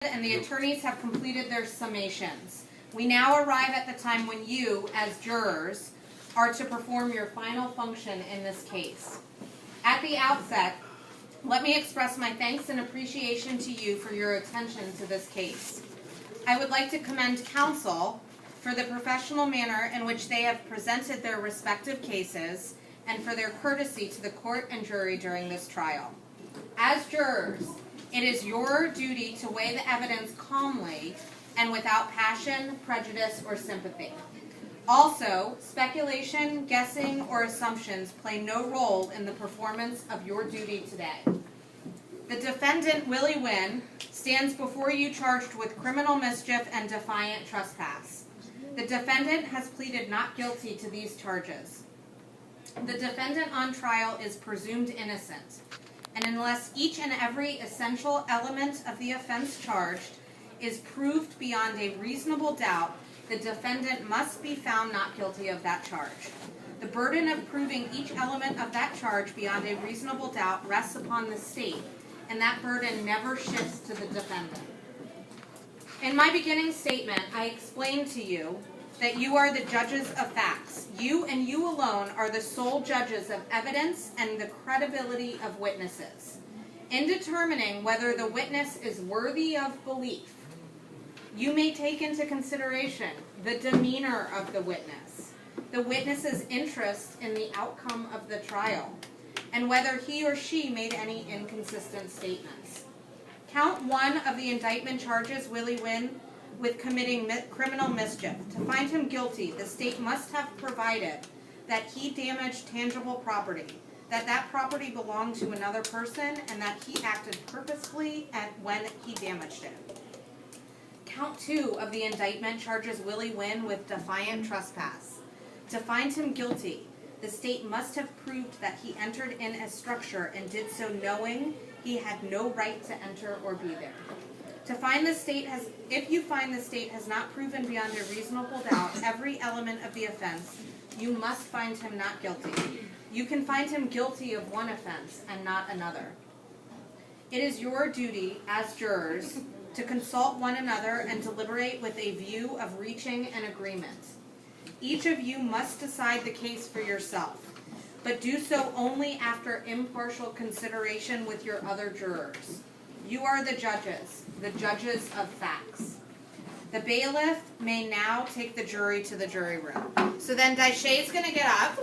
And the attorneys have completed their summations. We now arrive at the time when you, as jurors, are to perform your final function in this case. At the outset, let me express my thanks and appreciation to you for your attention to this case. I would like to commend counsel for the professional manner in which they have presented their respective cases and for their courtesy to the court and jury during this trial. As jurors, it is your duty to weigh the evidence calmly and without passion, prejudice, or sympathy. Also, speculation, guessing, or assumptions play no role in the performance of your duty today. The defendant, Willie Wynn, stands before you charged with criminal mischief and defiant trespass. The defendant has pleaded not guilty to these charges. The defendant on trial is presumed innocent, and unless each and every essential element of the offense charged is proved beyond a reasonable doubt, the defendant must be found not guilty of that charge. The burden of proving each element of that charge beyond a reasonable doubt rests upon the state, and that burden never shifts to the defendant. In my beginning statement, I explained to you that you are the judges of facts. You and you alone are the sole judges of evidence and the credibility of witnesses. In determining whether the witness is worthy of belief, you may take into consideration the demeanor of the witness's interest in the outcome of the trial, and whether he or she made any inconsistent statements. Count 1 of the indictment charges Willie Wynn with committing criminal mischief. To find him guilty, the state must have provided that he damaged tangible property, that that property belonged to another person, and that he acted purposefully when he damaged it. Count 2 of the indictment charges Willie Wynn with defiant trespass. To find him guilty, the state must have proved that he entered in a structure and did so knowing he had no right to enter or be there. If you find the state has not proven beyond a reasonable doubt every element of the offense, you must find him not guilty. You can find him guilty of one offense and not another. It is your duty as jurors to consult one another and deliberate with a view of reaching an agreement. Each of you must decide the case for yourself, but do so only after impartial consideration with your other jurors. You are the judges of facts. The bailiff may now take the jury to the jury room. So then Daishay's going to get up.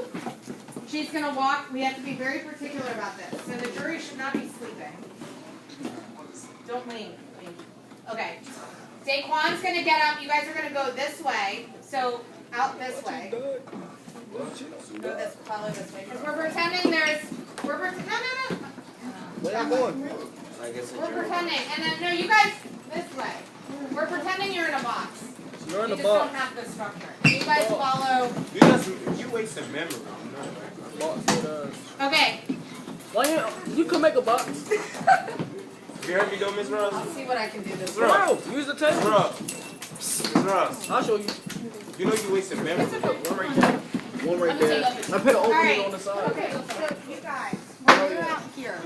She's going to walk. We have to be very particular about this. So the jury should not be sleeping. Don't lean. Okay. Daquan's going to get up. You guys are going to go this way. So out this way. Follow this way. Because we're pretending no. Where are you going? We're pretending. And then, no, you guys, this way. We're pretending you're in a box. You're in you a just box. Don't have the structure. You guys follow. You wasted memory. Okay. Why you can make a box? You heard me go, Ms. Ross? I'll see what I can do this Bro, time. Use the table. Bro. Ms. Ross. I'll show you. You know you wasted memory. One right there. One right there. I put an opening on the side. Okay, so you guys, we're out here.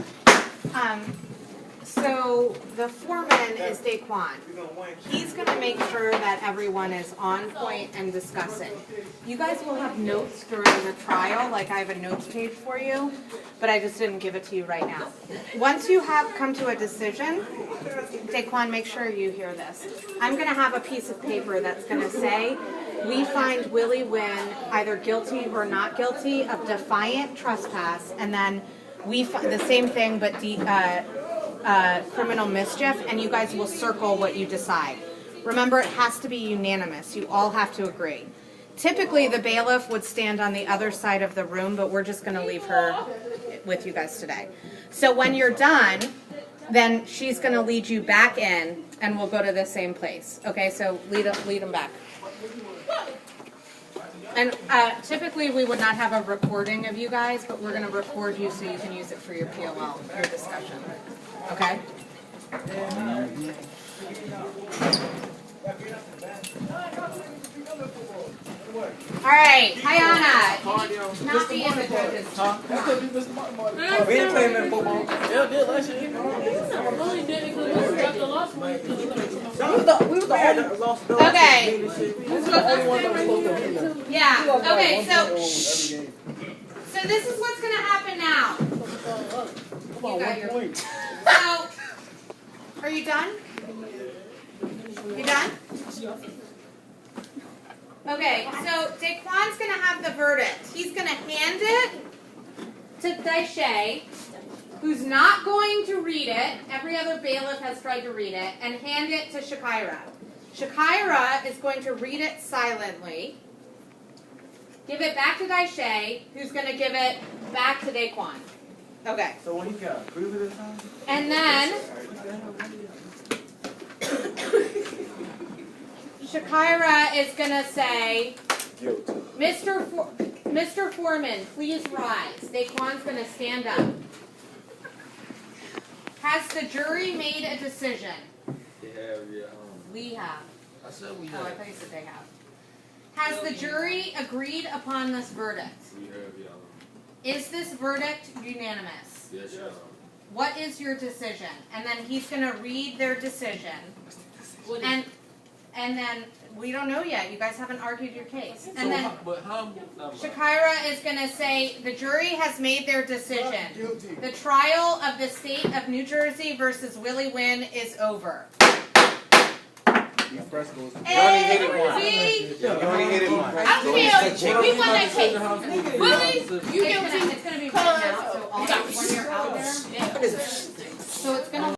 So the foreman is Daquan. He's going to make sure that everyone is on point and discussing. You guys will have notes during the trial, like I have a notes page for you, but I just didn't give it to you right now. Once you have come to a decision, Daquan, make sure you hear this. I'm going to have a piece of paper that's going to say, we find Willie Wynn either guilty or not guilty of defiant trespass, and then we the same thing, but criminal mischief, and you guys will circle what you decide. Remember, it has to be unanimous. You all have to agree. Typically, the bailiff would stand on the other side of the room, but we're just going to leave her with you guys today. So when you're done, then she's going to lead you back in, and we'll go to the same place. Okay, so lead them back. And typically we would not have a recording of you guys, but we're going to record you so you can use it for your POL, your discussion. Okay? All right. right, Hayana, not be in the judges. That could be Mr. Martin. We ain't playing in football. Yeah, did last year. Really did because we got the last one. We was the only lost those. Okay. We was the only one that was supposed to win them. Yeah, okay, so, Every game. so this is what's gonna happen now. Come on, You got 1 your- point. So, are you done? You done? Okay, so Daquan's gonna have the verdict. He's gonna hand it to Daisha, who's not going to read it. Every other bailiff has tried to read it, and hand it to Shakira. Shakira is going to read it silently. Give it back to Daisha, who's gonna give it back to Daquan. Okay. So what he got? Prove it this time? And then Shakira is gonna say, Mr. Foreman, please rise. Daquan's gonna stand up. Has the jury made a decision? We have. I said we Oh, I thought you said they have. Has the jury agreed upon this verdict? Is this verdict unanimous? Yes, What is your decision? And then he's gonna read their decision. And then, we don't know yet, you guys haven't argued your case. And then But how? Shakira is gonna say, the jury has made their decision. The trial of the state of New Jersey versus Willie Wynn is over. only hit it once. A, You only hit it once. I don't care. We won that case. Willie, you it's guilty. gonna be right now, so all when you're out there. So it's gonna